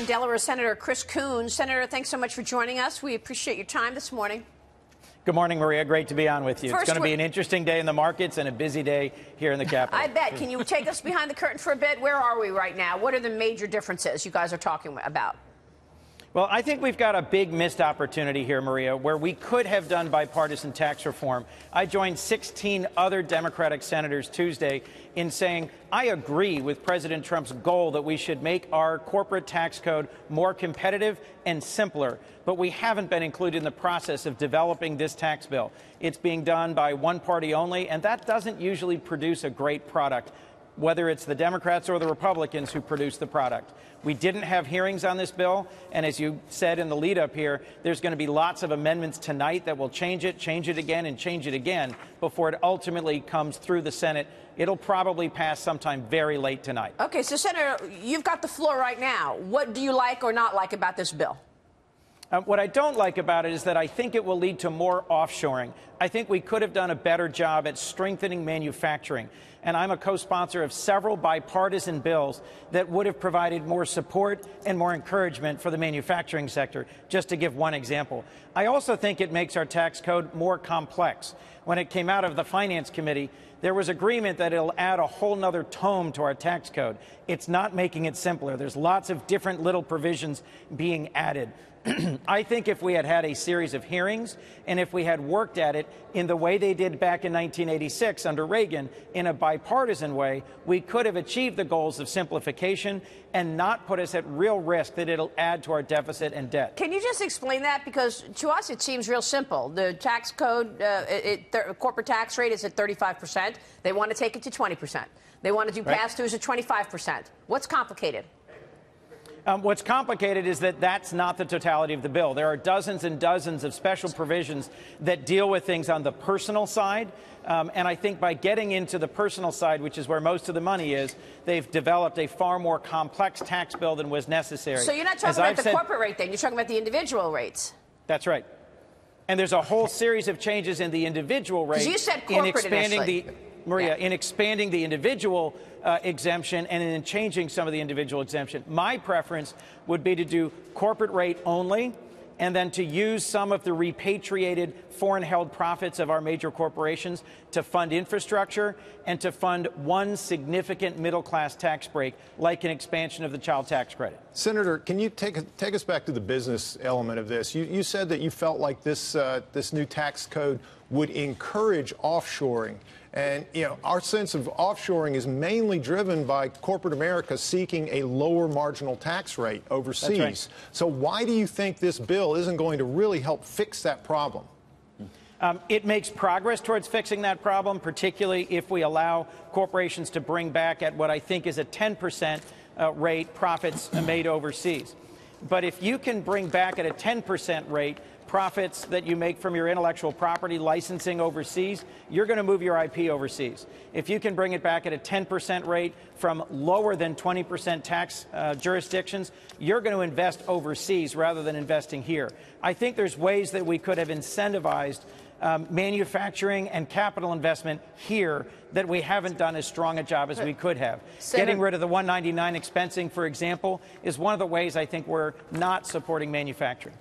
Delaware Senator Chris Coons. Senator, thanks so much for joining us. We appreciate your time this morning. Good morning, Maria. Great to be on with you. It's going to be an interesting day in the markets and a busy day here in the Capitol. I bet. Can you take us behind the curtain for a bit? Where are we right now? What are the major differences you guys are talking about? Well, I think we've got a big missed opportunity here, Maria, where we could have done bipartisan tax reform. I joined 16 other Democratic senators Tuesday in saying I agree with President Trump's goal that we should make our corporate tax code more competitive and simpler. But we haven't been included in the process of developing this tax bill. It's being done by one party only, and that doesn't usually produce a great product, whether it's the Democrats or the Republicans who produce the product. We didn't have hearings on this bill, and as you said in the lead up here, there's going to be lots of amendments tonight that will change it again, and change it again before it ultimately comes through the Senate. It'll probably pass sometime very late tonight. Okay, so Senator, you've got the floor right now. What do you like or not like about this bill? What I don't like about it is that I think it will lead to more offshoring. I think we could have done a better job at strengthening manufacturing. And I'm a co-sponsor of several bipartisan bills that would have provided more support and more encouragement for the manufacturing sector, just to give one example. I also think it makes our tax code more complex. When it came out of the Finance Committee, there was agreement that it'll add a whole nother tome to our tax code. It's not making it simpler. There's lots of different little provisions being added. I think if we had had a series of hearings and if we had worked at it in the way they did back in 1986 under Reagan, in a bipartisan way, we could have achieved the goals of simplification and not put us at real risk that it'll add to our deficit and debt. Can you just explain that? Because to us it seems real simple. The tax code, corporate tax rate is at 35%. They want to take it to 20%. They want to do pass-throughs at 25%. What's complicated? What's complicated is that that's not the totality of the bill. There are dozens and dozens of special provisions that deal with things on the personal side. And I think by getting into the personal side, which is where most of the money is, they've developed a far more complex tax bill than was necessary. So you're not talking about the corporate rate then. You're talking about the individual rates. That's right. And there's a whole series of changes in the individual rate. Because you said corporate initially. Maria, in expanding the individual exemption and in changing some of the individual exemption. My preference would be to do corporate rate only and then to use some of the repatriated foreign-held profits of our major corporations to fund infrastructure and to fund one significant middle-class tax break, like an expansion of the child tax credit. Senator, can you take us back to the business element of this? You said that you felt like this new tax code would encourage offshoring. And, you know, our sense of offshoring is mainly driven by corporate America seeking a lower marginal tax rate overseas. That's right. So why do you think this bill isn't going to really help fix that problem? It makes progress towards fixing that problem, particularly if we allow corporations to bring back at what I think is a 10% rate profits made overseas. But if you can bring back at a 10% rate profits that you make from your intellectual property licensing overseas, you're going to move your IP overseas. If you can bring it back at a 10% rate from lower than 20% tax jurisdictions, you're going to invest overseas rather than investing here. I think there's ways that we could have incentivized manufacturing and capital investment here that we haven't done as strong a job as we could have. Getting rid of the 199 expensing, for example, is one of the ways I think we're not supporting manufacturing.